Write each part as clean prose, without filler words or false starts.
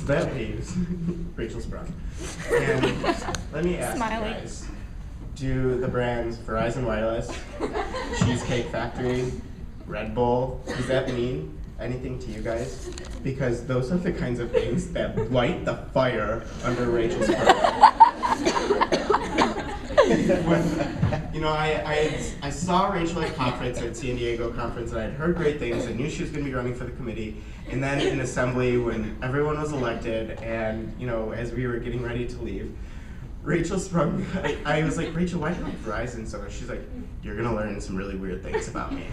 So that leaves Rachel Sprung. And let me ask you guys, do the brands Verizon Wireless, Cheesecake Factory, Red Bull, does that mean anything to you guys? Because those are the kinds of things that light the fire under Rachel's Sprung. You know, I saw Rachel at conference, at San Diego conference, and I had heard great things. I knew she was going to be running for the committee. And then in assembly, when everyone was elected, and you know, as we were getting ready to leave, Rachel Sprung, I was like, Rachel, why do you like Verizon so much? She's like, you're going to learn some really weird things about me.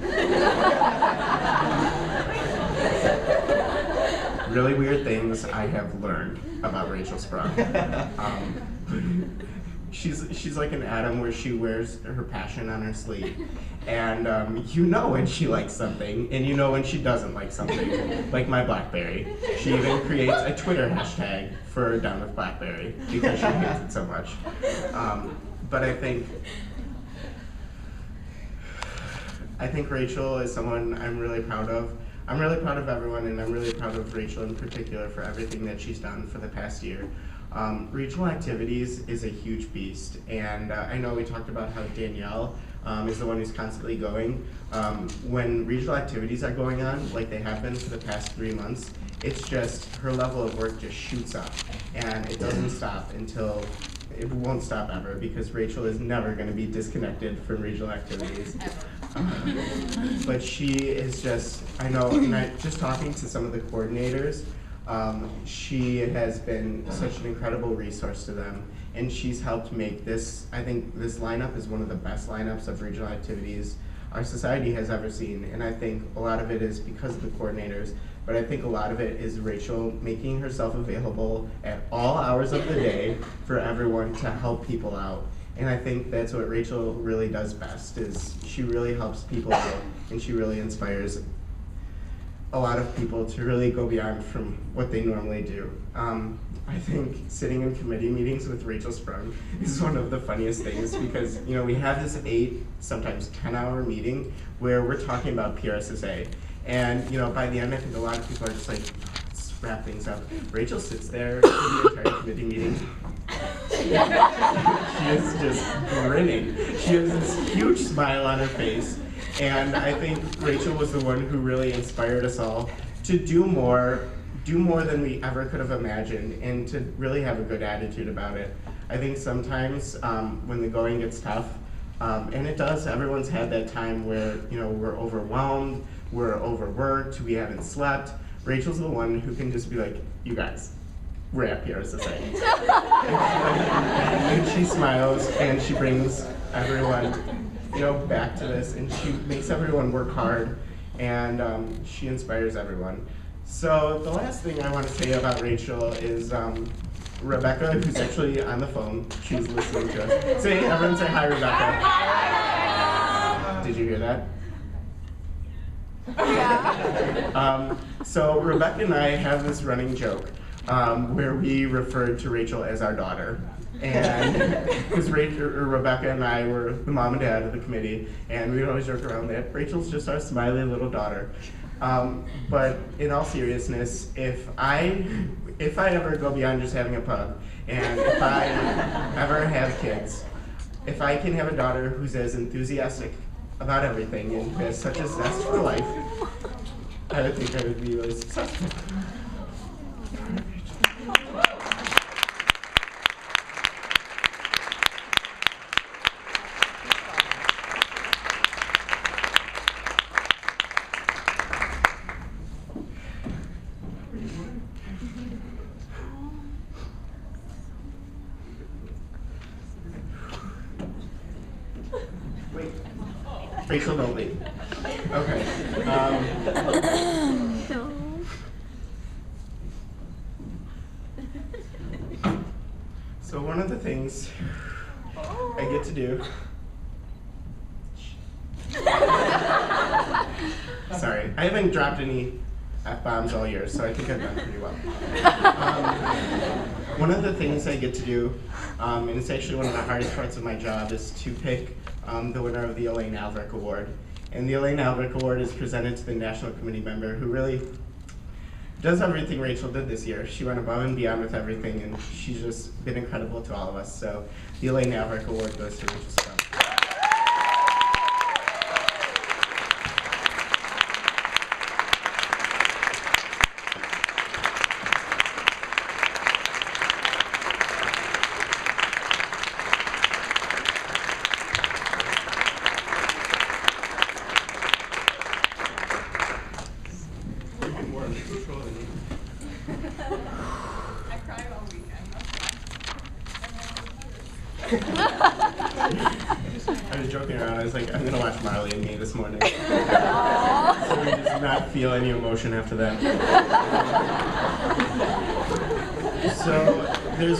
Really weird things I have learned about Rachel Sprung. She's like an atom where she wears her passion on her sleeve. And you know when she likes something, and you know when she doesn't like something, like my BlackBerry. She even creates a Twitter hashtag for Down with BlackBerry because she hates it so much. But I think Rachel is someone I'm really proud of. I'm really proud of everyone, and I'm really proud of Rachel in particular for everything that she's done for the past year. Regional activities is a huge beast, and I know we talked about how Danielle is the one who's constantly going. When regional activities are going on, like they have been for the past 3 months, it's just, her level of work just shoots up, and it doesn't stop until, it won't stop ever, because Rachel is never going to be disconnected from regional activities. But she is just, I know, and just talking to some of the coordinators, she has been such an incredible resource to them, and she's helped make this, I think this lineup is one of the best lineups of regional activities our society has ever seen, and I think a lot of it is because of the coordinators, but I think a lot of it is Rachel making herself available at all hours of the day for everyone to help people out. And I think that's what Rachel really does best, is she really helps people out, and she really inspires a lot of people to really go beyond from what they normally do. I think sitting in committee meetings with Rachel Sprung is one of the funniest things, because you know, we have this 8, sometimes 10-hour meeting where we're talking about PRSSA. And you know, by the end, I think a lot of people are just like, let's wrap things up. Rachel sits there for the entire committee meeting. She is just grinning. She has this huge smile on her face. And I think Rachel was the one who really inspired us all to do more than we ever could have imagined, and to really have a good attitude about it. I think sometimes when the going gets tough, and it does, everyone's had that time where, you know, we're overwhelmed, we're overworked, we haven't slept. Rachel's the one who can just be like, you guys, we're at PRSSA. And she smiles, and she brings everyone, you know, back to this, and she makes everyone work hard, and she inspires everyone. So the last thing I want to say about Rachel is Rebecca, who's actually on the phone. She's listening to us. Everyone say hi, Rebecca. Hi. Did you hear that? Yeah. So Rebecca and I have this running joke where we referred to Rachel as our daughter. And because Rebecca and I were the mom and dad of the committee, and we would always joke around that Rachel's just our smiley little daughter. But in all seriousness, if I ever go beyond just having a pug, and if I ever have kids, if I can have a daughter who's as enthusiastic about everything and who has such a zest for life, I would think I would be really successful. Rachel, don't leave. Okay. So one of the things I get to do. Sorry, I haven't dropped any F-bombs all year, so I think I've done pretty well. One of the things I get to do, and it's actually one of the hardest parts of my job, is to pick the winner of the Elaine Albrick Award. And the Elaine Albrick Award is presented to the National Committee member who really does everything Rachel did this year. She went above and beyond with everything, and she's just been incredible to all of us. So the Elaine Navrick Award goes to Rachel Scott. I cried all weekend. I was joking around. I was like, I'm gonna watch Marley and Me this morning. So we just not feel any emotion after that. So there's